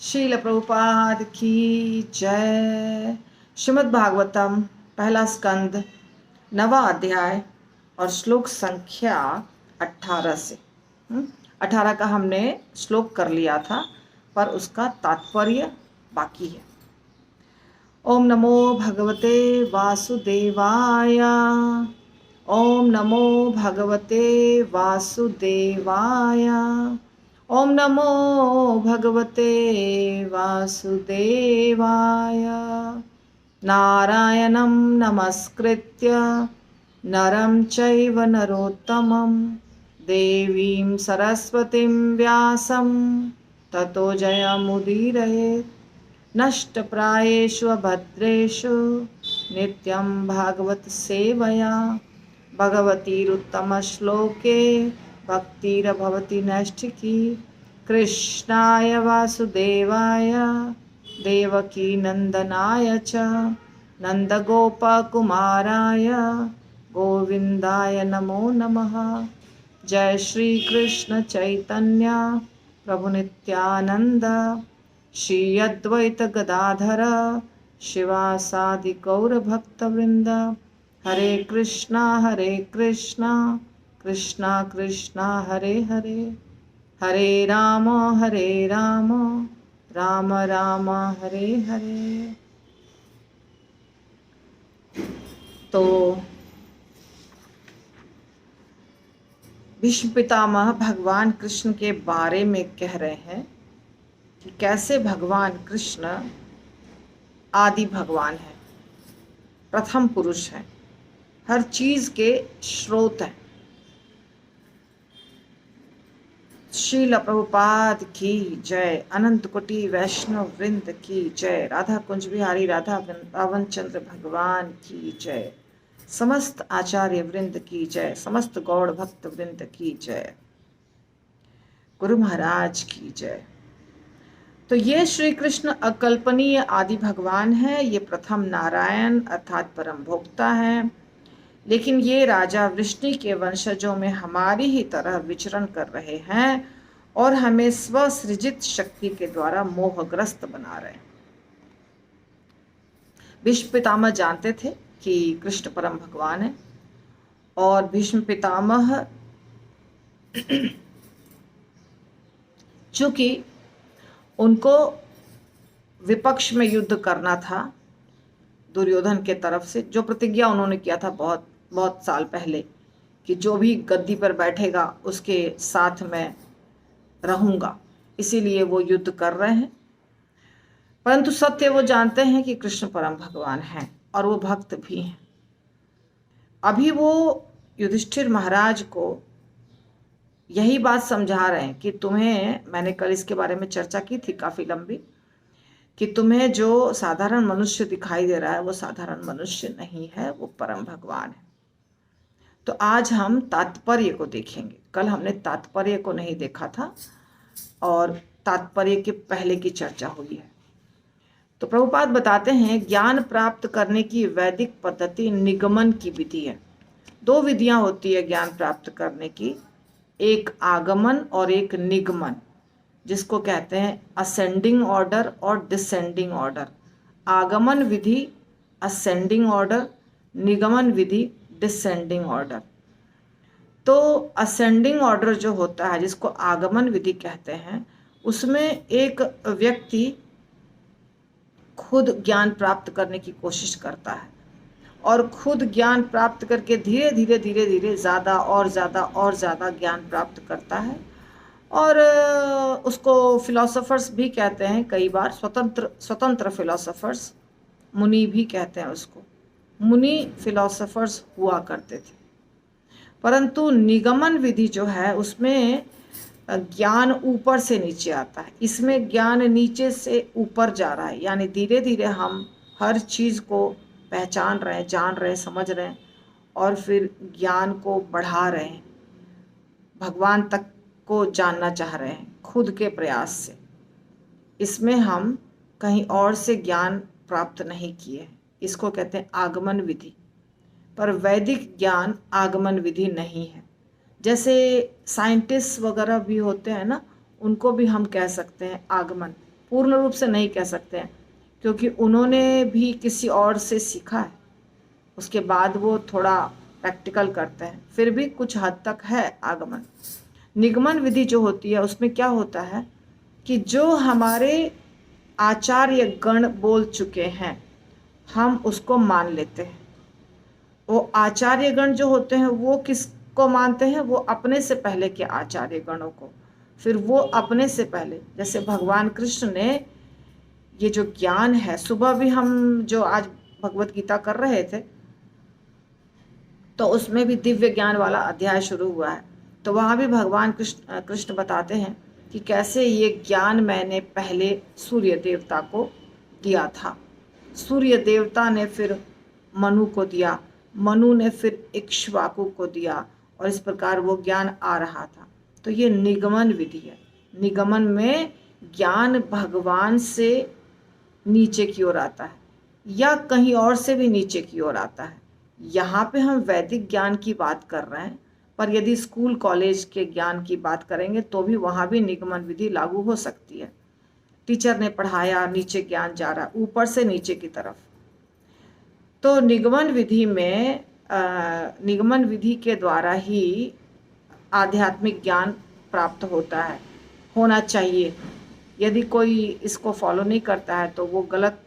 श्रील प्रभुपाद की जय। श्रीमद् भागवतम पहला स्कंद 9वां अध्याय और श्लोक संख्या 18 से 18 का हमने श्लोक कर लिया था, पर उसका तात्पर्य बाकी है। ओम नमो भगवते वासुदेवाय। ओम नमो भगवते वासुदेवाय। ओम नमो भगवते वासुदेवाय। नारायणं नमस्कृत्य नरं चैव नरोत्तमं देवीं सरस्वतीं व्यासं ततो जयमुदीरयेत्। नष्टप्रायेषु भद्रेषु नित्यं भागवत सेवया भगवतीरुत्तमश्लोके भक्तिर्भवति नैष्ठिकी। कृष्णाय वासुदेवाय देवकी नंदनाय च नंदगोपकुमाराय गोविंदाय नमो नमः। जय श्री कृष्ण चैतन्य प्रभु नित्यानंद श्री अद्वैत गदाधर शिवासादि गौर भक्तवृंद। हरे कृष्णा कृष्णा कृष्णा हरे हरे, हरे राम राम राम हरे हरे। तो भीष्म पितामह भगवान कृष्ण के बारे में कह रहे हैं कि कैसे भगवान कृष्ण आदि भगवान है, प्रथम पुरुष है, हर चीज के स्रोत हैं। श्रील प्रभुपाद की जय। अनंत कोटि वैष्णव वृंद की जय। राधा कुंज बिहारी राधा वृंदावन चंद्र भगवान की जय। समस्त आचार्य वृंद की जय। समस्त गौड़ भक्त वृंद की जय। गुरु महाराज की जय। तो ये श्री कृष्ण अकल्पनीय आदि भगवान है। ये प्रथम नारायण अर्थात परम भोक्ता है, लेकिन ये राजा वृष्णि के वंशजों में हमारी ही तरह विचरण कर रहे हैं और हमें स्वसृजित शक्ति के द्वारा मोहग्रस्त बना रहे हैं। भीष्म पितामह जानते थे कि कृष्ण परम भगवान है, और भीष्म पितामह चूंकि उनको विपक्ष में युद्ध करना था दुर्योधन के तरफ से, जो प्रतिज्ञा उन्होंने किया था बहुत बहुत साल पहले कि जो भी गद्दी पर बैठेगा उसके साथ मैं रहूंगा, इसीलिए वो युद्ध कर रहे हैं। परंतु सत्य वो जानते हैं कि कृष्ण परम भगवान हैं और वो भक्त भी हैं। अभी वो युधिष्ठिर महाराज को यही बात समझा रहे हैं कि तुम्हें, मैंने कल इसके बारे में चर्चा की थी काफी लंबी, कि तुम्हें जो साधारण मनुष्य दिखाई दे रहा है वो साधारण मनुष्य नहीं है, वो परम भगवान है। तो आज हम तात्पर्य को देखेंगे। कल हमने तात्पर्य को नहीं देखा था और तात्पर्य के पहले की चर्चा हुई है। तो प्रभुपाद बताते हैं ज्ञान प्राप्त करने की वैदिक पद्धति निगमन की विधि है। दो विधियां होती है ज्ञान प्राप्त करने की, एक आगमन और एक निगमन, जिसको कहते हैं असेंडिंग ऑर्डर और डिसेंडिंग ऑर्डर। आगमन विधि असेंडिंग ऑर्डर, निगमन विधि डिसेंडिंग ऑर्डर। तो असेंडिंग ऑर्डर जो होता है, जिसको आगमन विधि कहते हैं, उसमें एक व्यक्ति खुद ज्ञान प्राप्त करने की कोशिश करता है और खुद ज्ञान प्राप्त करके धीरे धीरे धीरे धीरे ज़्यादा और ज़्यादा और ज़्यादा ज्ञान प्राप्त करता है। और उसको फिलोसोफर्स भी कहते हैं, कई बार स्वतंत्र फिलोसोफर्स, मुनि भी कहते हैं उसको। मुनि फिलोसोफर्स हुआ करते थे। परंतु निगमन विधि जो है उसमें ज्ञान ऊपर से नीचे आता है, इसमें ज्ञान नीचे से ऊपर जा रहा है, यानी धीरे धीरे हम हर चीज़ को पहचान रहे हैं, जान रहे हैं, समझ रहे हैं और फिर ज्ञान को बढ़ा रहे हैं, भगवान तक को जानना चाह रहे हैं खुद के प्रयास से। इसमें हम कहीं और से ज्ञान प्राप्त नहीं किए, इसको कहते हैं आगमन विधि। पर वैदिक ज्ञान आगमन विधि नहीं है। जैसे साइंटिस्ट वगैरह भी होते हैं ना, उनको भी हम कह सकते हैं आगमन, पूर्ण रूप से नहीं कह सकते हैं, क्योंकि उन्होंने भी किसी और से सीखा है, उसके बाद वो थोड़ा प्रैक्टिकल करते हैं, फिर भी कुछ हद तक है आगमन। निगमन विधि जो होती है उसमें क्या होता है कि जो हमारे आचार्य गण बोल चुके हैं हम उसको मान लेते हैं। वो आचार्य गण जो होते हैं वो किसको मानते हैं? वो अपने से पहले के आचार्य गणों को। फिर वो अपने से पहले, जैसे भगवान कृष्ण ने ये जो ज्ञान है, सुबह भी हम जो आज भगवत गीता कर रहे थे तो उसमें भी दिव्य ज्ञान वाला अध्याय शुरू हुआ है। तो वहाँ भी भगवान कृष्ण बताते हैं कि कैसे ये ज्ञान मैंने पहले सूर्य देवता को दिया था, सूर्य देवता ने फिर मनु को दिया, मनु ने फिर इक्ष्वाकु को दिया, और इस प्रकार वो ज्ञान आ रहा था। तो ये निगमन विधि है। निगमन में ज्ञान भगवान से नीचे की ओर आता है या कहीं और से भी नीचे की ओर आता है। यहाँ पे हम वैदिक ज्ञान की बात कर रहे हैं, पर यदि स्कूल कॉलेज के ज्ञान की बात करेंगे तो भी वहाँ भी निगमन विधि लागू हो सकती है। टीचर ने पढ़ाया, नीचे ज्ञान जा रहा, ऊपर से नीचे की तरफ। तो निगमन विधि में निगमन विधि के द्वारा ही आध्यात्मिक ज्ञान प्राप्त होता है, होना चाहिए। यदि कोई इसको फॉलो नहीं करता है तो वो गलत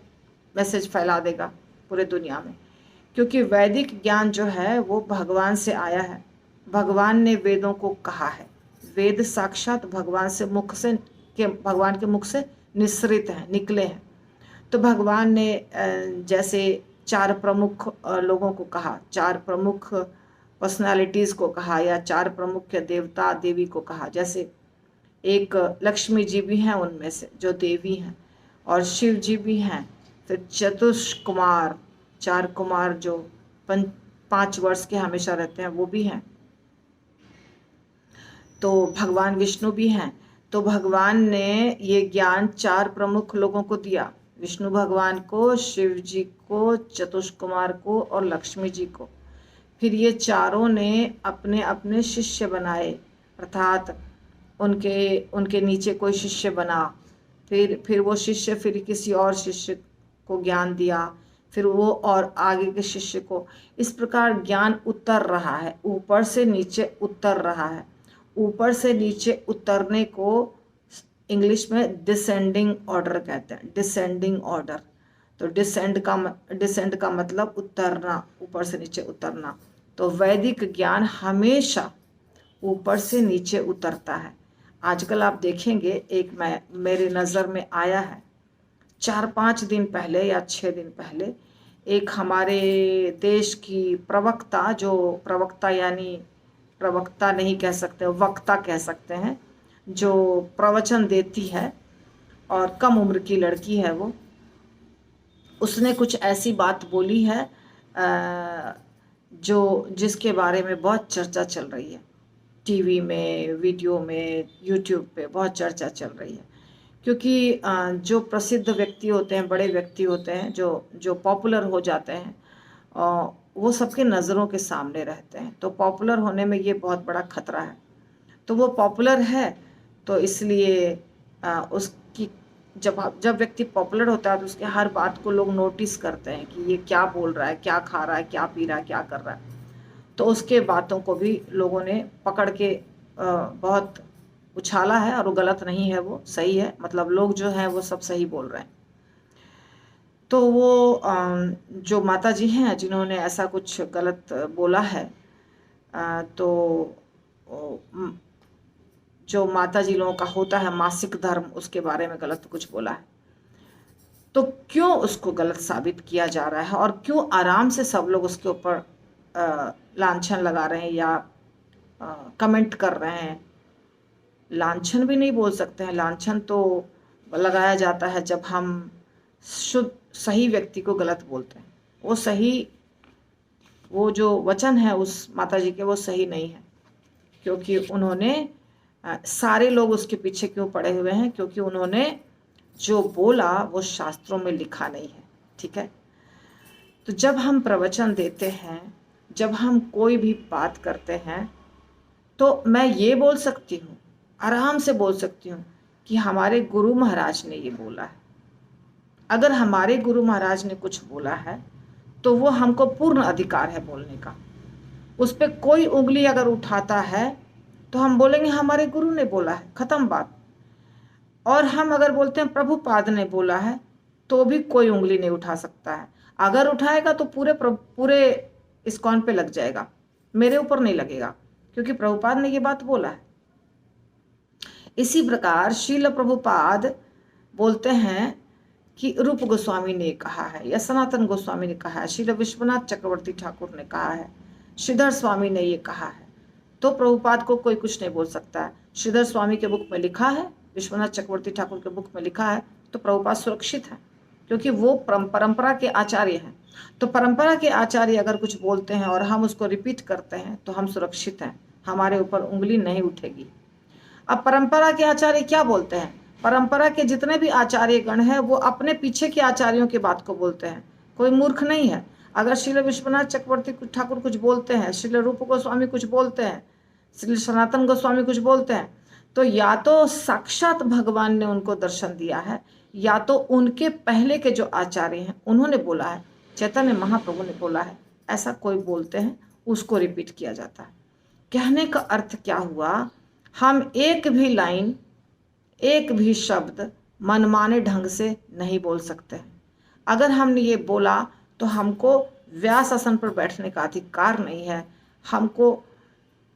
मैसेज फैला देगा पूरे दुनिया में, क्योंकि वैदिक ज्ञान जो है वो भगवान से आया है। भगवान ने वेदों को कहा है, वेद साक्षात भगवान के मुख से निस्सृत हैं, निकले हैं। तो भगवान ने जैसे 4 प्रमुख लोगों को कहा, 4 प्रमुख पर्सनालिटीज़ को कहा, या 4 प्रमुख देवता देवी को कहा। जैसे एक लक्ष्मी जी भी हैं उनमें से जो देवी हैं, और शिव जी भी हैं। फिर चतुष्कुमार, 4 कुमार जो 5 वर्ष के हमेशा रहते हैं वो भी हैं। तो भगवान विष्णु भी हैं। तो भगवान ने ये ज्ञान 4 प्रमुख लोगों को दिया, विष्णु भगवान को, शिव जी को, चतुष्कुमार को और लक्ष्मी जी को। फिर ये चारों ने अपने अपने शिष्य बनाए, अर्थात उनके नीचे कोई शिष्य बना। फिर वो शिष्य फिर किसी और शिष्य को ज्ञान दिया, फिर वो और आगे के शिष्य को। इस प्रकार ज्ञान उतर रहा है, ऊपर से नीचे उतर रहा है। ऊपर से नीचे उतरने को इंग्लिश में डिसेंडिंग ऑर्डर कहते हैं, डिसेंडिंग ऑर्डर। तो डिसेंड का मतलब उतरना, ऊपर से नीचे उतरना। तो वैदिक ज्ञान हमेशा ऊपर से नीचे उतरता है। आजकल आप देखेंगे, मेरे नज़र में आया है, 4-5 दिन पहले या 6 दिन पहले एक हमारे देश की प्रवक्ता, जो प्रवक्ता यानी प्रवक्ता नहीं कह सकते, वक्ता कह सकते हैं, जो प्रवचन देती है और कम उम्र की लड़की है वो, उसने कुछ ऐसी बात बोली है जिसके बारे में बहुत चर्चा चल रही है, टीवी में, वीडियो में, यूट्यूब पे बहुत चर्चा चल रही है। क्योंकि जो प्रसिद्ध व्यक्ति होते हैं, बड़े व्यक्ति होते हैं, जो पॉपुलर हो जाते हैं, वो सबके नज़रों के सामने रहते हैं। तो पॉपुलर होने में ये बहुत बड़ा खतरा है। तो वो पॉपुलर है, तो इसलिए उसकी जब व्यक्ति पॉपुलर होता है तो उसके हर बात को लोग नोटिस करते हैं कि ये क्या बोल रहा है, क्या खा रहा है, क्या पी रहा है, क्या कर रहा है। तो उसके बातों को भी लोगों ने पकड़ के बहुत उछाला है, और वो गलत नहीं है, वो सही है। मतलब लोग जो हैं वो सब सही बोल रहे हैं। तो वो जो माता जी हैं जिन्होंने ऐसा कुछ गलत बोला है, तो जो माता जी लोगों का होता है मासिक धर्म, उसके बारे में गलत कुछ बोला है। तो क्यों उसको गलत साबित किया जा रहा है, और क्यों आराम से सब लोग उसके ऊपर लांछन लगा रहे हैं या कमेंट कर रहे हैं। लांछन भी नहीं बोल सकते हैं, लांछन तो लगाया जाता है जब हम शुद्ध सही व्यक्ति को गलत बोलते हैं। वो जो वचन है उस माता जी के, वो सही नहीं है, क्योंकि उन्होंने सारे लोग उसके पीछे क्यों पड़े हुए हैं, क्योंकि उन्होंने जो बोला वो शास्त्रों में लिखा नहीं है। ठीक है, तो जब हम प्रवचन देते हैं, जब हम कोई भी बात करते हैं, तो मैं ये बोल सकती हूँ, आराम से बोल सकती हूँ कि हमारे गुरु महाराज ने ये बोला है। अगर हमारे गुरु महाराज ने कुछ बोला है तो वो हमको पूर्ण अधिकार है बोलने का। उस पर कोई उंगली अगर उठाता है तो हम बोलेंगे हमारे गुरु ने बोला है, खत्म बात। और हम अगर बोलते हैं प्रभुपाद ने बोला है तो भी कोई उंगली नहीं उठा सकता है। अगर उठाएगा तो पूरे इस्कॉन पे लग जाएगा, मेरे ऊपर नहीं लगेगा, क्योंकि प्रभुपाद ने ये बात बोला है। इसी प्रकार श्रील प्रभुपाद बोलते हैं कि रूप गोस्वामी ने कहा है, या सनातन गोस्वामी ने कहा है, श्रील विश्वनाथ चक्रवर्ती ठाकुर ने कहा है, श्रीधर स्वामी ने ये कहा है, तो प्रभुपाद को कोई कुछ नहीं बोल सकता है। श्रीधर स्वामी के बुक में लिखा है, विश्वनाथ चक्रवर्ती ठाकुर के बुक में लिखा है, तो प्रभुपाद सुरक्षित है, क्योंकि वो परंपरा के आचार्य हैं। तो परंपरा के आचार्य अगर कुछ बोलते हैं और हम उसको रिपीट करते हैं तो हम सुरक्षित हैं, हमारे ऊपर उंगली नहीं उठेगी। अब परंपरा के आचार्य क्या बोलते हैं? परंपरा के जितने भी आचार्य गण हैं वो अपने पीछे के आचार्यों की बात को बोलते हैं, कोई मूर्ख नहीं है। अगर श्रील विश्वनाथ चक्रवर्ती ठाकुर कुछ बोलते हैं, श्रील रूप गोस्वामी कुछ बोलते हैं, श्रील सनातन गोस्वामी कुछ बोलते हैं, तो या तो साक्षात भगवान ने उनको दर्शन दिया है, या तो उनके पहले के जो आचार्य हैं उन्होंने बोला है, चैतन्य महाप्रभु ने बोला है, ऐसा कोई बोलते हैं, उसको रिपीट किया जाता है। कहने का अर्थ क्या हुआ? हम एक भी लाइन, एक भी शब्द मनमाने ढंग से नहीं बोल सकते हैं। अगर हमने ये बोला तो हमको व्यास आसन पर बैठने का अधिकार नहीं है, हमको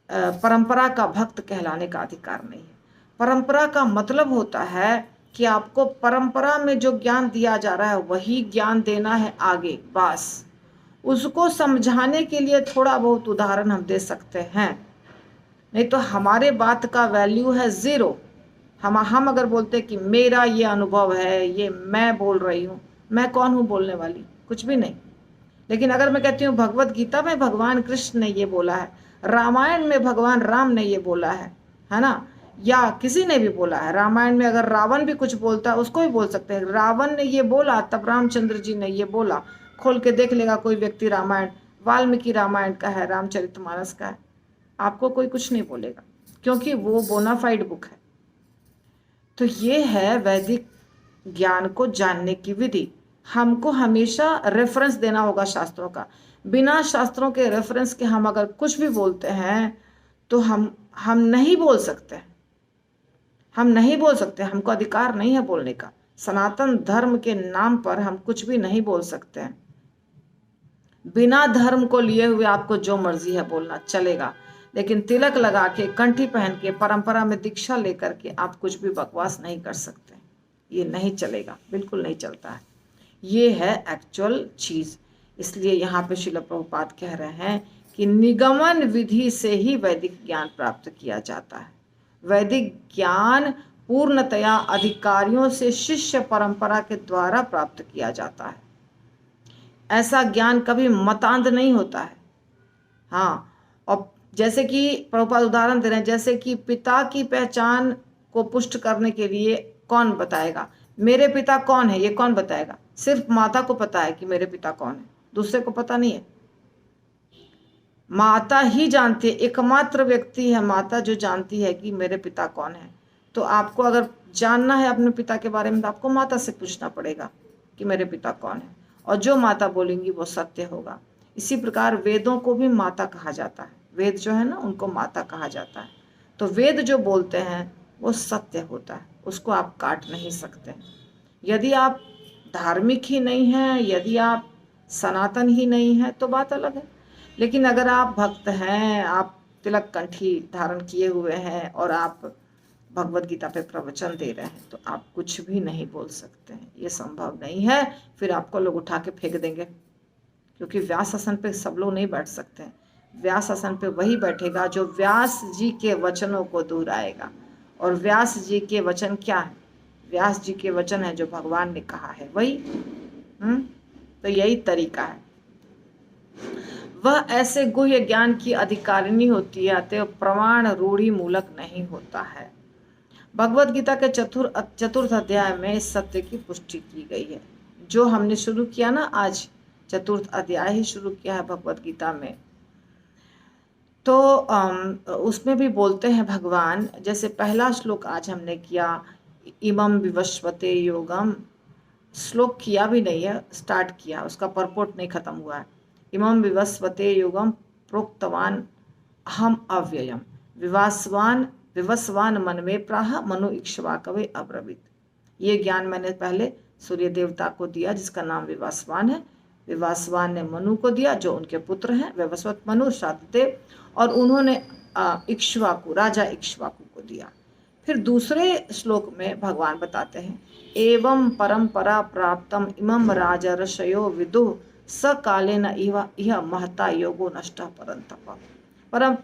परंपरा का भक्त कहलाने का अधिकार नहीं है। परंपरा का मतलब होता है कि आपको परंपरा में जो ज्ञान दिया जा रहा है वही ज्ञान देना है आगे, बस। उसको समझाने के लिए थोड़ा बहुत उदाहरण हम दे सकते हैं, नहीं तो हमारे बात का वैल्यू है ज़ीरो। हम अगर बोलते कि मेरा ये अनुभव है, ये मैं बोल रही हूँ, मैं कौन हूँ बोलने वाली? कुछ भी नहीं। लेकिन अगर मैं कहती हूँ भगवत गीता में भगवान कृष्ण ने ये बोला है, रामायण में भगवान राम ने ये बोला है ना, या किसी ने भी बोला है। रामायण में अगर रावण भी कुछ बोलता है उसको भी बोल सकते हैं, रावण ने ये बोला तब रामचंद्र जी ने ये बोला। खोल के देख लेगा कोई व्यक्ति रामायण, वाल्मीकि रामायण का है, रामचरितमानस का है, आपको कोई कुछ नहीं बोलेगा, क्योंकि वो बोनाफाइड बुक है। तो ये है वैदिक ज्ञान को जानने की विधि। हमको हमेशा रेफरेंस देना होगा शास्त्रों का। बिना शास्त्रों के रेफरेंस के हम अगर कुछ भी बोलते हैं तो हम नहीं बोल सकते, हम नहीं बोल सकते, हमको अधिकार नहीं है बोलने का। सनातन धर्म के नाम पर हम कुछ भी नहीं बोल सकते हैं। बिना धर्म को लिए हुए आपको जो मर्जी है बोलना चलेगा, लेकिन तिलक लगा के, कंठी पहन के, परंपरा में दीक्षा लेकर के आप कुछ भी बकवास नहीं कर सकते। ये नहीं चलेगा, बिल्कुल नहीं चलता है। ये है एक्चुअल चीज़। इसलिए यहाँ पे श्रील प्रभुपाद कह रहे हैं कि निगमन विधि से ही वैदिक ज्ञान प्राप्त किया जाता है। वैदिक ज्ञान पूर्णतया अधिकारियों से शिष्य परंपरा के द्वारा प्राप्त किया जाता है। ऐसा ज्ञान कभी मतांध नहीं होता है। हाँ, और जैसे कि प्रभुपाद उदाहरण दे रहे हैं, जैसे कि पिता की पहचान को पुष्ट करने के लिए कौन बताएगा मेरे पिता कौन है? ये कौन बताएगा? सिर्फ माता को पता है कि मेरे पिता कौन है, दूसरे को पता नहीं है। माता ही जानती है, एकमात्र व्यक्ति है माता जो जानती है कि मेरे पिता कौन है। तो आपको अगर जानना है अपने पिता के बारे में तो आपको माता से पूछना पड़ेगा कि मेरे पिता कौन है, और जो माता बोलेंगी वो सत्य होगा। इसी प्रकार वेदों को भी माता कहा जाता है। वेद जो है ना, उनको माता कहा जाता है। तो वेद जो बोलते हैं वो सत्य होता है, उसको आप काट नहीं सकते। यदि आप धार्मिक ही नहीं हैं, यदि आप सनातन ही नहीं हैं तो बात अलग है। लेकिन अगर आप भक्त हैं, आप तिलक कंठी धारण किए हुए हैं और आप भगवत गीता पे प्रवचन दे रहे हैं तो आप कुछ भी नहीं बोल सकते हैं। ये संभव नहीं है। फिर आपको लोग उठा के फेंक देंगे, क्योंकि व्यास आसन पे सब लोग नहीं बैठ सकते हैं। व्यास आसन पे वही बैठेगा जो व्यास जी के वचनों को दोहराएगा। और व्यास जी के वचन क्या है? व्यास जी के वचन है जो भगवान ने कहा है वही। तो यही तरीका है। वह ऐसे गुह्य ज्ञान की अधिकारिणी होती है, अतः प्रमाण रूढ़ी मूलक नहीं होता है। भगवत गीता के चतुर्थ अध्याय में इस सत्य की पुष्टि की गई है। जो हमने शुरू किया ना, आज चतुर्थ अध्याय ही शुरू किया है भगवत गीता में, तो उसमें भी बोलते हैं भगवान, जैसे पहला श्लोक आज हमने किया, इमं विवस्वते योगम, श्लोक किया भी नहीं है, स्टार्ट किया, उसका परपोर्ट नहीं खत्म हुआ है। इमं विवस्वते योगम प्रोक्तवान अहम अव्ययम विवासवान विवस्वान मन में प्राह मनु इक्ष्वाकवे अब्रवीत। ये ज्ञान मैंने पहले सूर्य देवता को दिया जिसका नाम विवासवान है। विवासवान ने मनु को दिया जो उनके पुत्र हैं, वैवस्वत मनु शातदेव, और उन्होंने इक्ष्वाकु राजा इक्ष्वाकु को दिया। फिर दूसरे श्लोक में भगवान बताते हैं एवं परंपरा प्राप्तम इमं राजर्षयो विदुः स कालेन इह महता योगो नष्ट परंतप।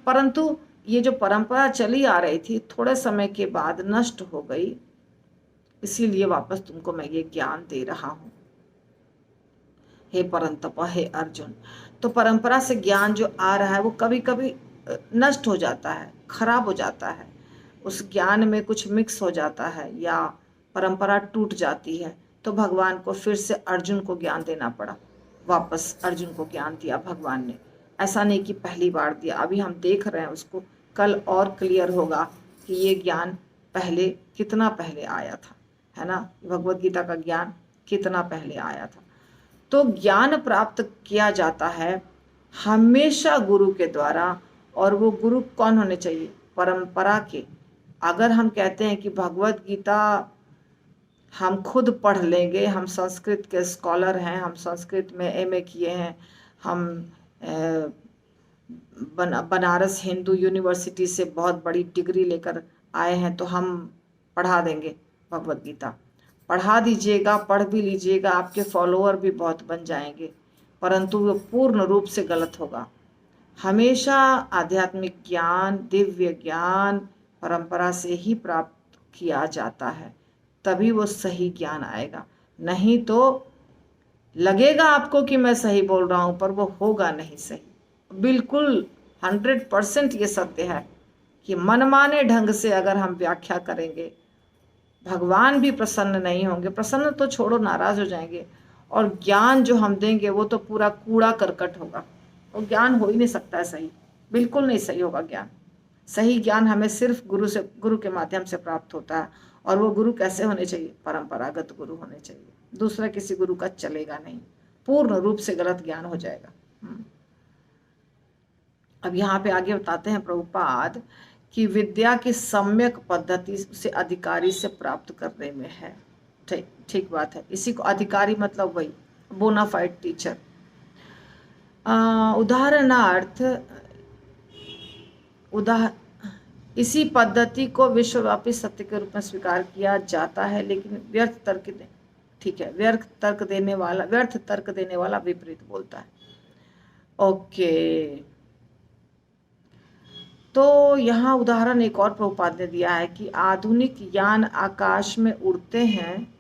परंतु ये जो परंपरा चली आ रही थी थोड़े समय के बाद नष्ट हो गई, इसीलिए वापस तुमको मैं ये ज्ञान दे रहा हूं हे परंतप, हे अर्जुन। तो परंपरा से ज्ञान जो आ रहा है वो कभी कभी नष्ट हो जाता है, खराब हो जाता है, उस ज्ञान में कुछ मिक्स हो जाता है या परंपरा टूट जाती है, तो भगवान को फिर से अर्जुन को ज्ञान देना पड़ा। वापस अर्जुन को ज्ञान दिया भगवान ने, ऐसा नहीं कि पहली बार दिया। अभी हम देख रहे हैं उसको, कल और क्लियर होगा कि ये ज्ञान पहले कितना पहले आया था, है ना। भगवत गीता का ज्ञान कितना पहले आया था। तो ज्ञान प्राप्त किया जाता है हमेशा गुरु के द्वारा, और वो गुरु कौन होने चाहिए? परंपरा के। अगर हम कहते हैं कि भगवत गीता हम खुद पढ़ लेंगे, हम संस्कृत के स्कॉलर हैं, हम संस्कृत में एमए किए हैं, हम बनारस हिंदू यूनिवर्सिटी से बहुत बड़ी डिग्री लेकर आए हैं, तो हम पढ़ा देंगे भगवत गीता। पढ़ा दीजिएगा, पढ़ भी लीजिएगा, आपके फॉलोअर भी बहुत बन जाएंगे, परंतु वो पूर्ण रूप से गलत होगा। हमेशा आध्यात्मिक ज्ञान, दिव्य ज्ञान परंपरा से ही प्राप्त किया जाता है, तभी वो सही ज्ञान आएगा। नहीं तो लगेगा आपको कि मैं सही बोल रहा हूं, पर वो होगा नहीं सही। बिल्कुल 100% ये सत्य है कि मनमाने ढंग से अगर हम व्याख्या करेंगे, भगवान भी प्रसन्न नहीं होंगे, प्रसन्न तो छोड़ो, नाराज हो जाएंगे। और ज्ञान जो हम देंगे वो तो पूरा कूड़ा करकट होगा, वो ज्ञान हो ही नहीं सकता है सही, बिल्कुल नहीं सही होगा ज्ञान। सही ज्ञान हमें सिर्फ गुरु के माध्यम से प्राप्त होता है, और वो गुरु कैसे होने चाहिए? परंपरागत गुरु होने चाहिए, दूसरा किसी गुरु का चलेगा नहीं, पूर्ण रूप से गलत ज्ञान हो जाएगा। अब यहाँ पे आगे बताते हैं प्रभुपाद कि विद्या की सम्यक पद्धति से अधिकारी से प्राप्त करने में है। ठीक बात है, इसी को अधिकारी मतलब वही बोनाफाइड टीचर। उदाहरणार्थ इसी पद्धति को विश्वव्यापी सत्य के रूप में स्वीकार किया जाता है, लेकिन व्यर्थ तर्क देने वाला विपरीत बोलता है। ओके, तो यहाँ उदाहरण एक और प्रभुपाद ने दिया है कि आधुनिक यान आकाश में उड़ते हैं,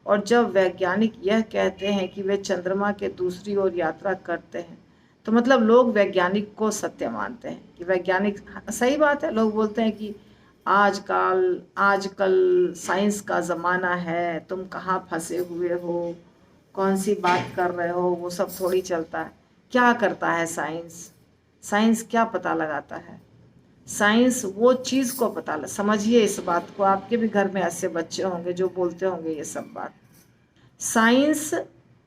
और जब वैज्ञानिक यह कहते हैं कि वे चंद्रमा के दूसरी ओर यात्रा करते हैं, तो मतलब लोग वैज्ञानिक को सत्य मानते हैं कि वैज्ञानिक, सही बात है। लोग बोलते हैं कि आजकल साइंस का ज़माना है, तुम कहाँ फंसे हुए हो, कौन सी बात कर रहे हो, वो सब थोड़ी चलता है। क्या करता है साइंस क्या पता लगाता है? साइंस वो चीज़ को समझिए इस बात को, आपके भी घर में ऐसे बच्चे होंगे जो बोलते होंगे ये सब बात। साइंस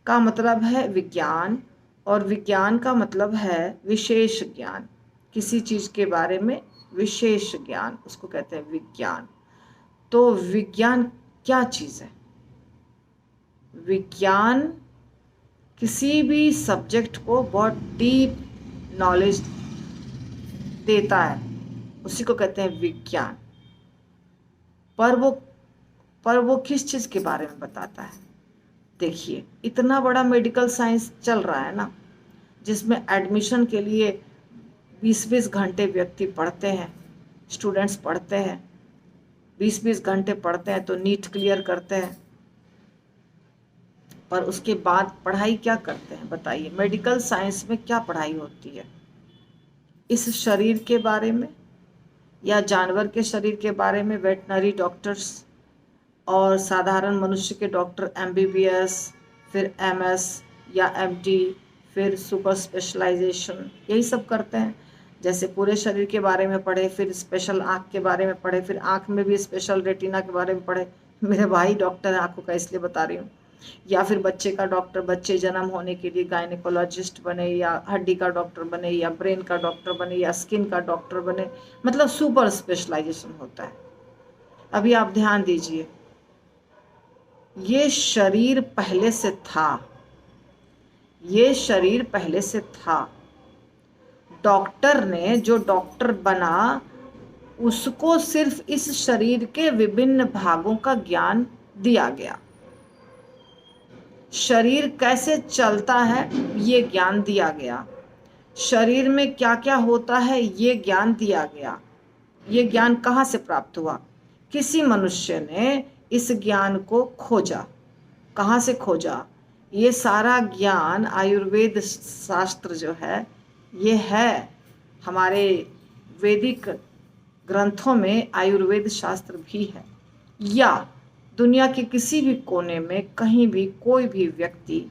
का मतलब है विज्ञान, और विज्ञान का मतलब है विशेष ज्ञान, किसी चीज़ के बारे में विशेष ज्ञान, उसको कहते हैं विज्ञान। तो विज्ञान क्या चीज़ है? विज्ञान किसी भी सब्जेक्ट को बहुत डीप नॉलेज देता है, उसी को कहते हैं विज्ञान। पर वो किस चीज़ के बारे में बताता है? देखिए, इतना बड़ा मेडिकल साइंस चल रहा है ना, जिसमें एडमिशन के लिए 20-20 घंटे व्यक्ति पढ़ते हैं, स्टूडेंट्स पढ़ते हैं, 20-20 घंटे पढ़ते हैं तो नीट क्लियर करते हैं, पर उसके बाद पढ़ाई क्या करते हैं बताइए? मेडिकल साइंस में क्या पढ़ाई होती है? इस शरीर के बारे में या जानवर के शरीर के बारे में वेटनरी डॉक्टर्स, और साधारण मनुष्य के डॉक्टर MBBS, फिर MS या MD, फिर सुपर स्पेशलाइजेशन, यही सब करते हैं। जैसे पूरे शरीर के बारे में पढ़े, फिर स्पेशल आँख के बारे में पढ़े, फिर आँख में भी स्पेशल रेटिना के बारे में पढ़े, मेरे भाई डॉक्टर है, आंखों का इसलिए बता रही हूँ। या फिर बच्चे का डॉक्टर, बच्चे जन्म होने के लिए गायनेकोलॉजिस्ट बने, या हड्डी का डॉक्टर बने, या ब्रेन का डॉक्टर बने, या स्किन का डॉक्टर बने, मतलब सुपर स्पेशलाइजेशन होता है। अभी आप ध्यान दीजिए, ये शरीर पहले से था, ये शरीर पहले से था। डॉक्टर ने जो डॉक्टर बना उसको सिर्फ इस शरीर के विभिन्न भागों का ज्ञान दिया गया। शरीर कैसे चलता है ये ज्ञान दिया गया, शरीर में क्या क्या होता है ये ज्ञान दिया गया। ये ज्ञान कहाँ से प्राप्त हुआ? किसी मनुष्य ने इस ज्ञान को खोजा। कहाँ से खोजा? ये सारा ज्ञान आयुर्वेद शास्त्र जो है ये है, हमारे वैदिक ग्रंथों में आयुर्वेद शास्त्र भी है। या दुनिया के किसी भी कोने में कहीं भी कोई भी व्यक्ति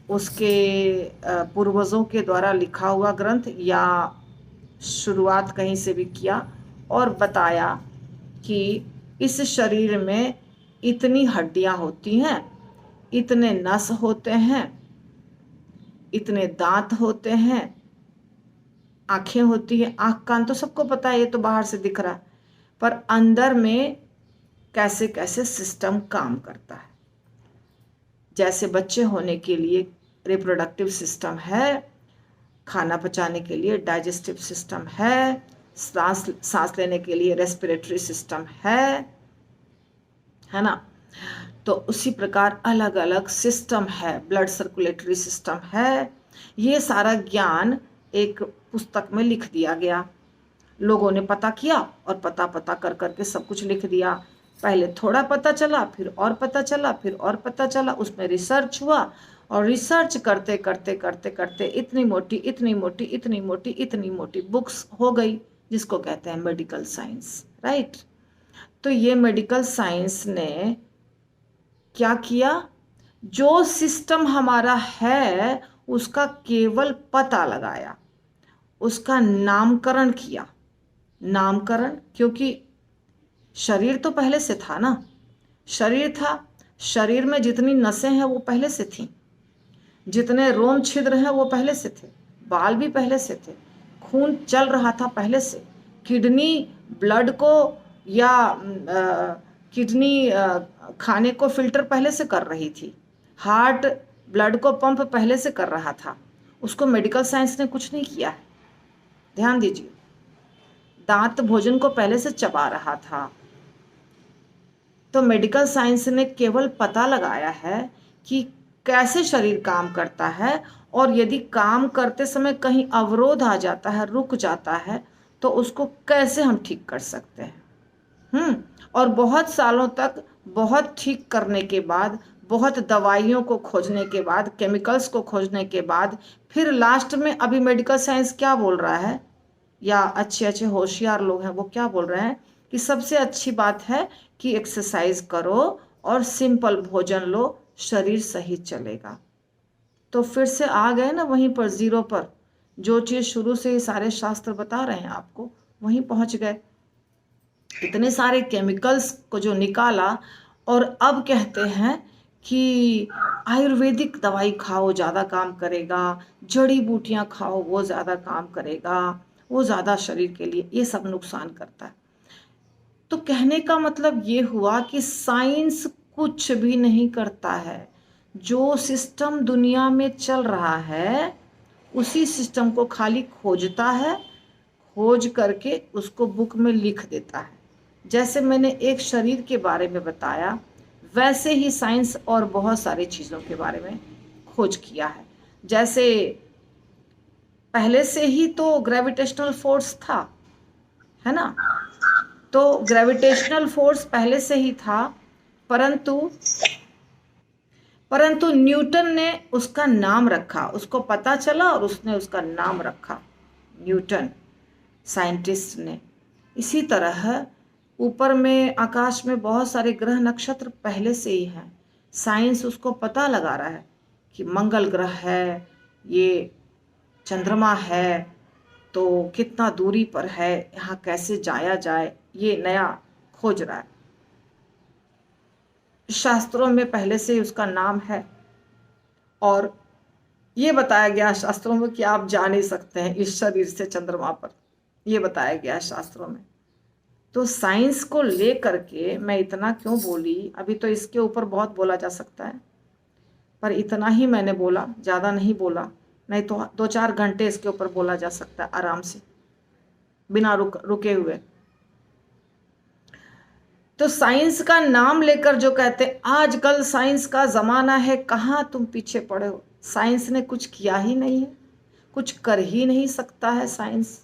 उसके पूर्वजों के द्वारा लिखा हुआ ग्रंथ या शुरुआत कहीं से भी किया और बताया कि इस शरीर में इतनी हड्डियां होती हैं, इतने नस होते हैं, इतने दांत होते हैं, आंखें होती हैं। आंख कान तो सबको पता है, ये तो बाहर से दिख रहा है, पर अंदर में कैसे कैसे सिस्टम काम करता है। जैसे बच्चे होने के लिए रिप्रोडक्टिव सिस्टम है, खाना पचाने के लिए डाइजेस्टिव सिस्टम है, सांस लेने के लिए रेस्पिरेटरी सिस्टम है ना। तो उसी प्रकार अलग अलग सिस्टम है, ब्लड सर्कुलेटरी सिस्टम है। ये सारा ज्ञान एक पुस्तक में लिख दिया गया। लोगों ने पता किया और पता पता कर करके सब कुछ लिख दिया। पहले थोड़ा पता चला, फिर और पता चला, फिर और पता चला, उसमें रिसर्च हुआ और रिसर्च करते करते करते करते इतनी मोटी इतनी मोटी इतनी मोटी इतनी मोटी बुक्स हो गई, जिसको कहते हैं मेडिकल साइंस, राइट। तो ये मेडिकल साइंस ने क्या किया? जो सिस्टम हमारा है उसका केवल पता लगाया, उसका नामकरण किया। नामकरण, क्योंकि शरीर तो पहले से था ना, शरीर था, शरीर में जितनी नसें हैं वो पहले से थी, जितने रोम छिद्र हैं वो पहले से थे, बाल भी पहले से थे, खून चल रहा था पहले से, किडनी ब्लड को या किडनी खाने को फिल्टर पहले से कर रही थी, हार्ट ब्लड को पंप पहले से कर रहा था। उसको मेडिकल साइंस ने कुछ नहीं किया है। ध्यान दीजिए, दांत भोजन को पहले से चबा रहा था। तो मेडिकल साइंस ने केवल पता लगाया है कि कैसे शरीर काम करता है, और यदि काम करते समय कहीं अवरोध आ जाता है, रुक जाता है, तो उसको कैसे हम ठीक कर सकते हैं। और बहुत सालों तक बहुत ठीक करने के बाद, बहुत दवाइयों को खोजने के बाद, केमिकल्स को खोजने के बाद, फिर लास्ट में अभी मेडिकल साइंस क्या बोल रहा है, या अच्छे अच्छे होशियार लोग हैं वो क्या बोल रहे हैं कि सबसे अच्छी बात है कि एक्सरसाइज करो और सिंपल भोजन लो, शरीर सही चलेगा। तो फिर से आ गए ना वहीं पर, जीरो पर। जो चीज़ शुरू से ही सारे शास्त्र बता रहे हैं आपको, वहीं पहुंच गए। इतने सारे केमिकल्स को जो निकाला, और अब कहते हैं कि आयुर्वेदिक दवाई खाओ ज़्यादा काम करेगा, जड़ी बूटियां खाओ वो ज़्यादा काम करेगा, वो ज़्यादा शरीर के लिए, ये सब नुकसान करता है। तो कहने का मतलब ये हुआ कि साइंस कुछ भी नहीं करता है। जो सिस्टम दुनिया में चल रहा है उसी सिस्टम को खाली खोजता है, खोज करके उसको बुक में लिख देता है। जैसे मैंने एक शरीर के बारे में बताया, वैसे ही साइंस और बहुत सारी चीज़ों के बारे में खोज किया है। जैसे पहले से ही तो ग्रेविटेशनल फोर्स था, है ना। तो ग्रेविटेशनल फोर्स पहले से ही था, परंतु न्यूटन ने उसका नाम रखा, उसको पता चला और उसने उसका नाम रखा, न्यूटन साइंटिस्ट ने। इसी तरह ऊपर में आकाश में बहुत सारे ग्रह नक्षत्र पहले से ही हैं, साइंस उसको पता लगा रहा है कि मंगल ग्रह है, ये चंद्रमा है, तो कितना दूरी पर है, यहाँ कैसे जाया जाए, ये नया खोज रहा है। शास्त्रों में पहले से ही उसका नाम है, और ये बताया गया शास्त्रों में कि आप जा नहीं सकते हैं इस शरीर से चंद्रमा पर, ये बताया गया है शास्त्रों में। तो साइंस को लेकर के मैं इतना क्यों बोली, अभी तो इसके ऊपर बहुत बोला जा सकता है, पर इतना ही मैंने बोला, ज़्यादा नहीं बोला, नहीं तो 2-4 घंटे इसके ऊपर बोला जा सकता है आराम से, बिना रुके हुए। तो साइंस का नाम लेकर जो कहते हैं आजकल साइंस का ज़माना है, कहाँ तुम पीछे पड़े हो। साइंस ने कुछ किया ही नहीं है, कुछ कर ही नहीं सकता है साइंस,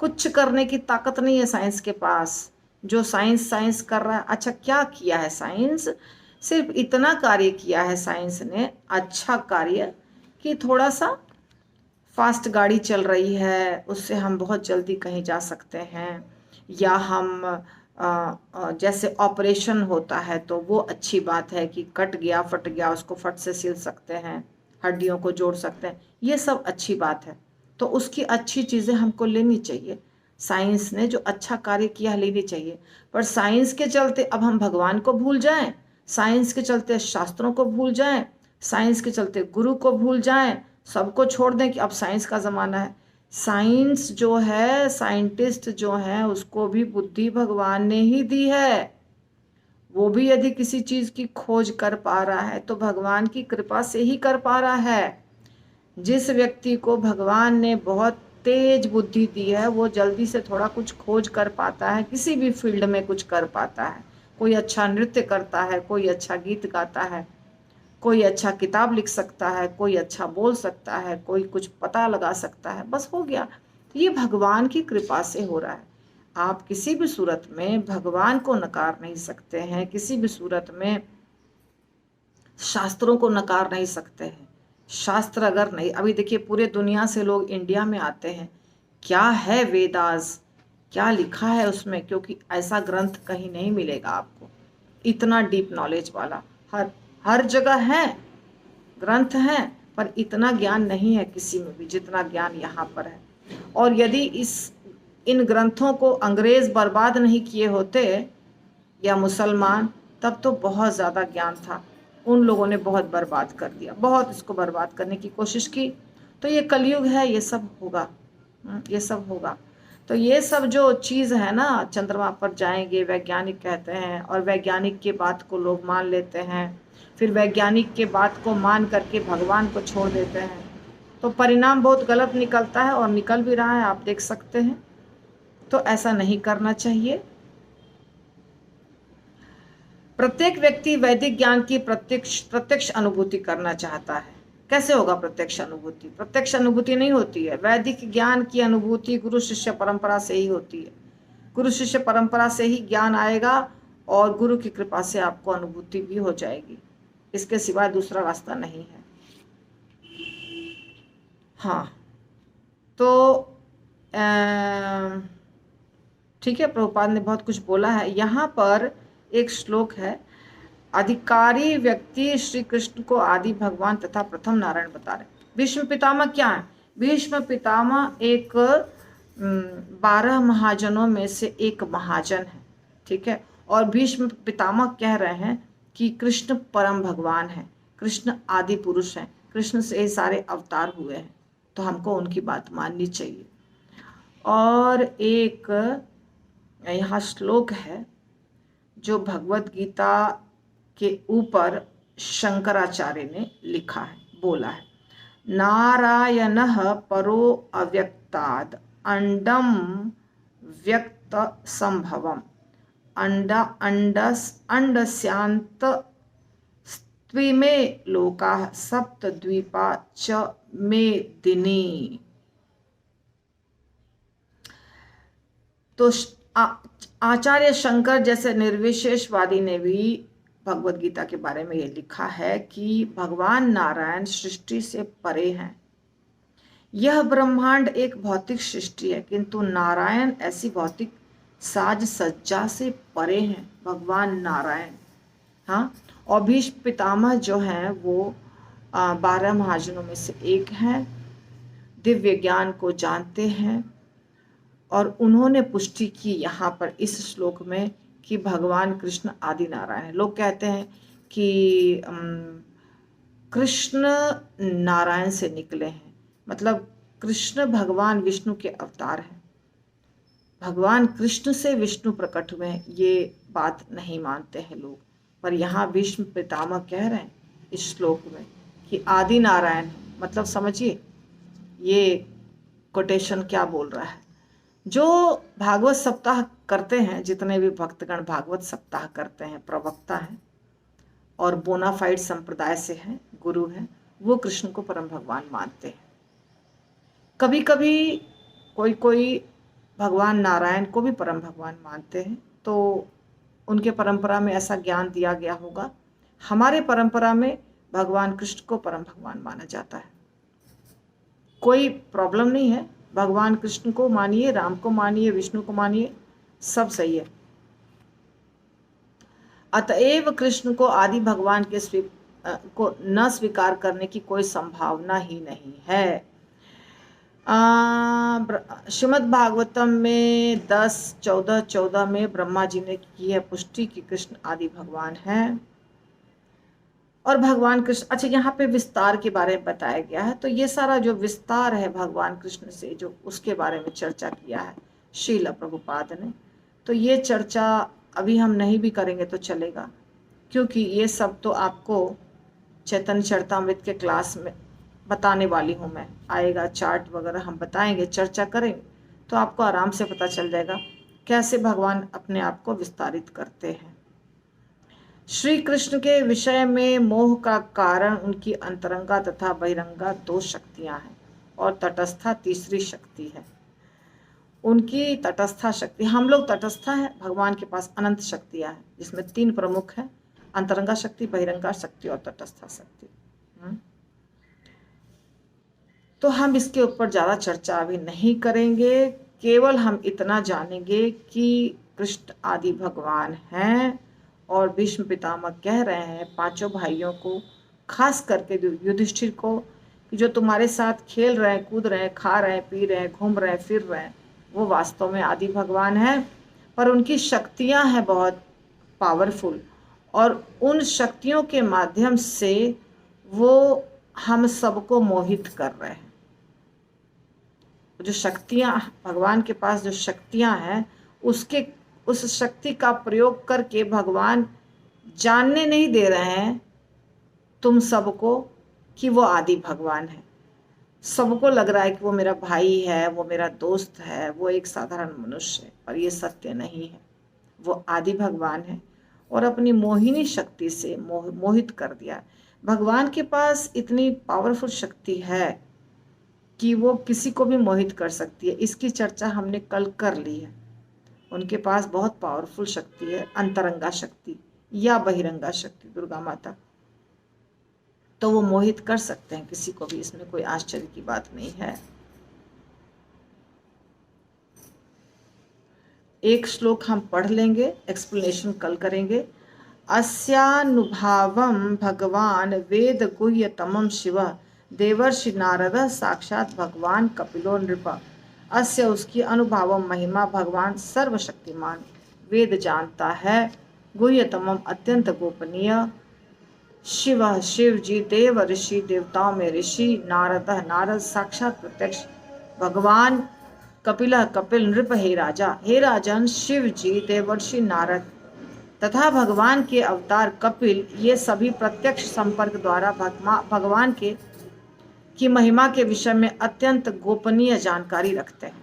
कुछ करने की ताकत नहीं है साइंस के पास। जो साइंस कर रहा है, अच्छा क्या किया है साइंस, सिर्फ इतना कार्य किया है साइंस ने, अच्छा कार्य, कि थोड़ा सा फास्ट गाड़ी चल रही है, उससे हम बहुत जल्दी कहीं जा सकते हैं, या हम जैसे ऑपरेशन होता है तो वो अच्छी बात है कि कट गया फट गया उसको फट से सिल सकते हैं, हड्डियों को जोड़ सकते हैं, ये सब अच्छी बात है। तो उसकी अच्छी चीज़ें हमको लेनी चाहिए, साइंस ने जो अच्छा कार्य किया लेनी चाहिए। पर साइंस के चलते अब हम भगवान को भूल जाएं, साइंस के चलते शास्त्रों को भूल जाएं, साइंस के चलते गुरु को भूल जाएं, सबको छोड़ दें कि अब साइंस का ज़माना है। साइंस जो है, साइंटिस्ट जो है, उसको भी बुद्धि भगवान ने ही दी है। वो भी यदि किसी चीज़ की खोज कर पा रहा है तो भगवान की कृपा से ही कर पा रहा है। जिस व्यक्ति को भगवान ने बहुत तेज बुद्धि दी है वो जल्दी से थोड़ा कुछ खोज कर पाता है, किसी भी फील्ड में कुछ कर पाता है। कोई अच्छा नृत्य करता है, कोई अच्छा गीत गाता है, कोई अच्छा किताब लिख सकता है, कोई अच्छा बोल सकता है, कोई कुछ पता लगा सकता है, बस हो गया। ये भगवान की कृपा से हो रहा है। आप किसी भी सूरत में भगवान को नकार नहीं सकते हैं, किसी भी सूरत में शास्त्रों को नकार नहीं सकते हैं। शास्त्र अगर नहीं, अभी देखिए पूरे दुनिया से लोग इंडिया में आते हैं, क्या है वेदास, क्या लिखा है उसमें, क्योंकि ऐसा ग्रंथ कहीं नहीं मिलेगा आपको, इतना डीप नॉलेज वाला। हर जगह है, ग्रंथ हैं, पर इतना ज्ञान नहीं है किसी में भी जितना ज्ञान यहाँ पर है। और यदि इन ग्रंथों को अंग्रेज बर्बाद नहीं किए होते या मुसलमान, तब तो बहुत ज़्यादा ज्ञान था, उन लोगों ने बहुत बर्बाद कर दिया, बहुत इसको बर्बाद करने की कोशिश की। तो ये कलयुग है, ये सब होगा, ये सब होगा। तो ये सब जो चीज़ है ना, चंद्रमा पर जाएंगे वैज्ञानिक कहते हैं, और वैज्ञानिक के बात को लोग मान लेते हैं, फिर वैज्ञानिक के बात को मान करके भगवान को छोड़ देते हैं, तो परिणाम बहुत गलत निकलता है, और निकल भी रहा है, आप देख सकते हैं। तो ऐसा नहीं करना चाहिए। प्रत्येक व्यक्ति वैदिक ज्ञान की प्रत्यक्ष अनुभूति करना चाहता है। कैसे होगा प्रत्यक्ष अनुभूति? प्रत्यक्ष अनुभूति नहीं होती है, वैदिक ज्ञान की अनुभूति गुरु शिष्य परंपरा से ही होती है। गुरु शिष्य परंपरा से ही ज्ञान आएगा, और गुरु की कृपा से आपको अनुभूति भी हो जाएगी, इसके सिवाय दूसरा रास्ता नहीं है। हाँ, तो ठीक है, प्रभुपाद ने बहुत कुछ बोला है। यहाँ पर एक श्लोक है, अधिकारी व्यक्ति श्री कृष्ण को आदि भगवान तथा प्रथम नारायण बता रहे। भीष्म पितामह क्या है? भीष्म पितामह एक 12 महाजनों में से एक महाजन है, ठीक है। और भीष्म पितामह कह रहे हैं कि कृष्ण परम भगवान है, कृष्ण आदि पुरुष हैं, कृष्ण से सारे अवतार हुए हैं, तो हमको उनकी बात माननी चाहिए। और एक यहाँ श्लोक है जो भगवत गीता के ऊपर शंकराचार्य ने लिखा है, बोला है, नारायणः परो अव्यक्ताद् अंडम व्यक्त संभवम अंडस्यांत स्त्विमे लोकाः सप्तद्वीपा च मे दिनी। तो आचार्य शंकर जैसे निर्विशेषवादी ने भी भगवत गीता के बारे में ये लिखा है कि भगवान नारायण सृष्टि से परे हैं। यह ब्रह्मांड एक भौतिक सृष्टि है, किंतु नारायण ऐसी भौतिक साज सज्जा से परे हैं, भगवान नारायण। हाँ, और भीष्म पितामह जो हैं वो 12 महाजनों में से एक हैं, दिव्य ज्ञान को जानते हैं, और उन्होंने पुष्टि की यहाँ पर इस श्लोक में कि भगवान कृष्ण आदि नारायण है। लोग कहते हैं कि कृष्ण नारायण से निकले हैं, मतलब कृष्ण भगवान विष्णु के अवतार हैं, भगवान कृष्ण से विष्णु प्रकट हुए हैं। ये बात नहीं मानते हैं लोग, पर यहाँ भीष्म पितामह कह रहे हैं इस श्लोक में कि आदि नारायण है। मतलब समझिए ये कोटेशन क्या बोल रहा है। जो भागवत सप्ताह करते हैं, जितने भी भक्तगण भागवत सप्ताह करते हैं, प्रवक्ता हैं और बोनाफाइड संप्रदाय से हैं, गुरु हैं, वो कृष्ण को परम भगवान मानते हैं। कभी कभी कोई कोई भगवान नारायण को भी परम भगवान मानते हैं, तो उनके परंपरा में ऐसा ज्ञान दिया गया होगा। हमारे परंपरा में भगवान कृष्ण को परम भगवान माना जाता है। कोई प्रॉब्लम नहीं है, भगवान कृष्ण को मानिए, राम को मानिए, विष्णु को मानिए, सब सही है। अतएव कृष्ण को आदि भगवान के को न स्वीकार करने की कोई संभावना ही नहीं है। श्रीमद् भागवतम में 10:14 में ब्रह्मा जी ने की है पुष्टि कि कृष्ण आदि भगवान हैं और भगवान कृष्ण। अच्छा, यहाँ पे विस्तार के बारे में बताया गया है, तो ये सारा जो विस्तार है भगवान कृष्ण से, जो उसके बारे में चर्चा किया है श्रील प्रभुपाद ने, तो ये चर्चा अभी हम नहीं भी करेंगे तो चलेगा, क्योंकि ये सब तो आपको चैतन्य चरितामृत के क्लास में बताने वाली हूँ मैं। आएगा चार्ट वगैरह हम बताएंगे, चर्चा करेंगे, तो आपको आराम से पता चल जाएगा कैसे भगवान अपने आप को विस्तारित करते हैं। श्री कृष्ण के विषय में मोह का कारण उनकी अंतरंगा तथा बहिरंगा 2 शक्तियां हैं और तटस्था तीसरी शक्ति है। उनकी तटस्था शक्ति, हम लोग तटस्था है, भगवान के पास अनंत शक्तियां हैं जिसमें 3 प्रमुख है, अंतरंगा शक्ति, बहिरंगा शक्ति और तटस्था शक्ति। तो हम इसके ऊपर ज़्यादा चर्चा अभी नहीं करेंगे, केवल हम इतना जानेंगे कि कृष्ण आदि भगवान हैं और भीष्म पितामह कह रहे हैं 5 भाइयों को, खास करके युधिष्ठिर को, कि जो तुम्हारे साथ खेल रहे हैं, कूद रहे हैं, खा रहे हैं, पी रहे हैं, घूम रहे हैं, फिर रहे हैं, वो वास्तव में आदि भगवान हैं, पर उनकी शक्तियां हैं बहुत पावरफुल, और उन शक्तियों के माध्यम से वो हम सबको मोहित कर रहे हैं। जो शक्तियां भगवान के पास जो शक्तियां हैं, उस शक्ति का प्रयोग करके भगवान जानने नहीं दे रहे हैं तुम सबको कि वो आदि भगवान है। सबको लग रहा है कि वो मेरा भाई है, वो मेरा दोस्त है, वो एक साधारण मनुष्य है, पर ये सत्य नहीं है। वो आदि भगवान है और अपनी मोहिनी शक्ति से मोहित कर दिया। भगवान के पास इतनी पावरफुल शक्ति है कि वो किसी को भी मोहित कर सकती है। इसकी चर्चा हमने कल कर ली है। उनके पास बहुत पावरफुल शक्ति है, अंतरंगा शक्ति या बहिरंगा शक्ति, दुर्गा माता, तो वो मोहित कर सकते हैं किसी को भी, इसमें कोई आश्चर्य की बात नहीं है। एक श्लोक हम पढ़ लेंगे, एक्सप्लेनेशन कल करेंगे। अस्यानुभावम भगवान वेद गुह्यतमं शिव देवर्षि नारद साक्षात भगवान कपिलो नृप। अस्य उसकी अनुभावम महिमा, भगवान सर्वशक्तिमान वेद जानता है, गुह्यतमम अत्यंत गोपनीय, शिव शिव जी, देव ऋषि देवताओं में ऋषि, नारद नारद साक्षात प्रत्यक्ष भगवान, कपिल कपिल नृप हे राजा, हे राजन शिव जी, देवर्षि नारद तथा भगवान के अवतार कपिल, ये सभी प्रत्यक्ष संपर्क द्वारा भगवान की महिमा के विषय में अत्यंत गोपनीय जानकारी रखते हैं।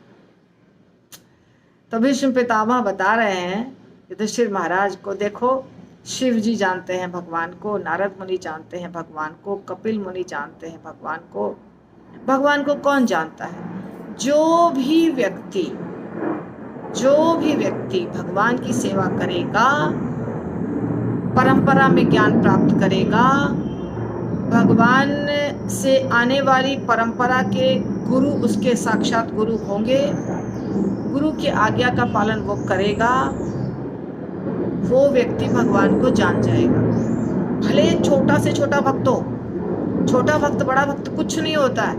तो भीष्म पितामह बता रहे हैं युधिष्ठिर महाराज को, देखो शिव जी जानते हैं भगवान को, नारद मुनि जानते हैं भगवान को, कपिल मुनि जानते हैं भगवान को। भगवान को कौन जानता है? जो भी व्यक्ति भगवान की सेवा करेगा, परंपरा में ज्ञान प्राप्त करेगा, भगवान से आने वाली परंपरा के गुरु उसके साक्षात गुरु होंगे, गुरु की आज्ञा का पालन वो करेगा, वो व्यक्ति भगवान को जान जाएगा। भले छोटा से छोटा भक्त हो, छोटा भक्त बड़ा भक्त कुछ नहीं होता है।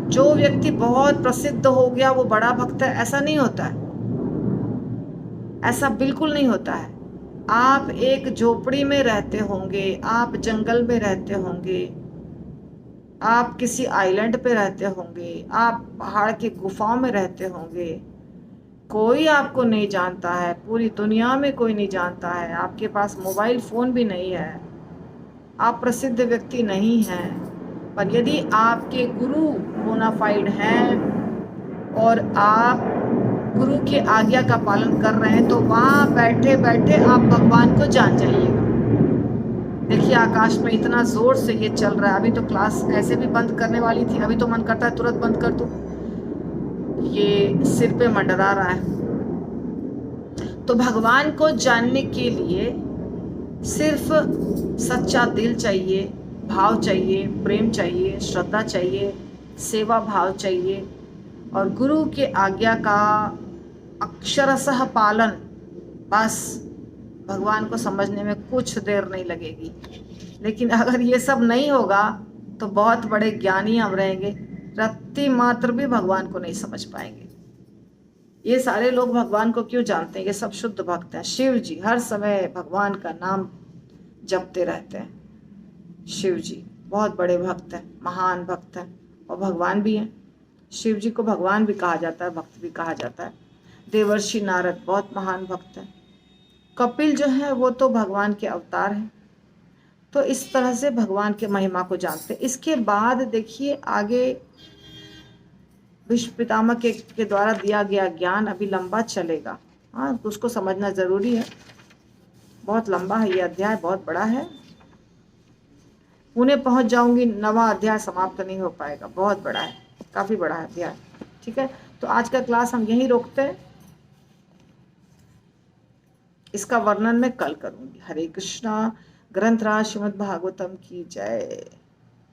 जो व्यक्ति बहुत प्रसिद्ध हो गया वो बड़ा भक्त है, ऐसा नहीं होता है। ऐसा बिल्कुल नहीं होता है। आप एक झोपड़ी में रहते होंगे, आप जंगल में रहते होंगे, आप किसी आइलैंड पे रहते होंगे, आप पहाड़ की गुफाओं में रहते होंगे, कोई आपको नहीं जानता है, पूरी दुनिया में कोई नहीं जानता है, आपके पास मोबाइल फोन भी नहीं है, आप प्रसिद्ध व्यक्ति नहीं हैं, पर यदि आपके गुरु बोनाफाइड हैं और आप गुरु की आज्ञा का पालन कर रहे हैं, तो वहां बैठे बैठे आप भगवान को जान जाइएगा। देखिए आकाश में इतना जोर से ये चल रहा है, अभी तो क्लास ऐसे भी बंद करने वाली थी, अभी तो मन करता है तुरंत बंद कर दूं, ये सिर पे मंडरा रहा है। तो भगवान को जानने के लिए सिर्फ सच्चा दिल चाहिए, भाव चाहिए, प्रेम चाहिए, श्रद्धा चाहिए, सेवा भाव चाहिए और गुरु के आज्ञा का अक्षरशः पालन। बस भगवान को समझने में कुछ देर नहीं लगेगी। लेकिन अगर ये सब नहीं होगा तो बहुत बड़े ज्ञानी हम रहेंगे, रत्ती मात्र भी भगवान को नहीं समझ पाएंगे। ये सारे लोग भगवान को क्यों जानते हैं? ये सब शुद्ध भक्त हैं। शिव जी हर समय भगवान का नाम जपते रहते हैं। शिव जी बहुत बड़े भक्त हैं, महान भक्त हैं और भगवान भी हैं। शिव जी को भगवान भी कहा जाता है, भक्त भी कहा जाता है। देवर्षि नारद बहुत महान भक्त हैं। कपिल जो है वो तो भगवान के अवतार हैं। तो इस तरह से भगवान के महिमा को जानते हैं। इसके बाद देखिए आगे भीष्म पितामह के द्वारा दिया गया ज्ञान अभी लंबा चलेगा। हाँ, तो उसको समझना जरूरी है। बहुत लंबा है ये अध्याय, बहुत बड़ा है। पुणे पहुंच जाऊंगी, 9वां अध्याय समाप्त नहीं हो पाएगा, बहुत बड़ा है, काफी बड़ा है अध्याय। ठीक है, तो आज का क्लास हम यहीं रोकते हैं। इसका वर्णन मैं कल करूंगी। हरे कृष्णा। ग्रंथराज श्रीमद् भागवतम की जय।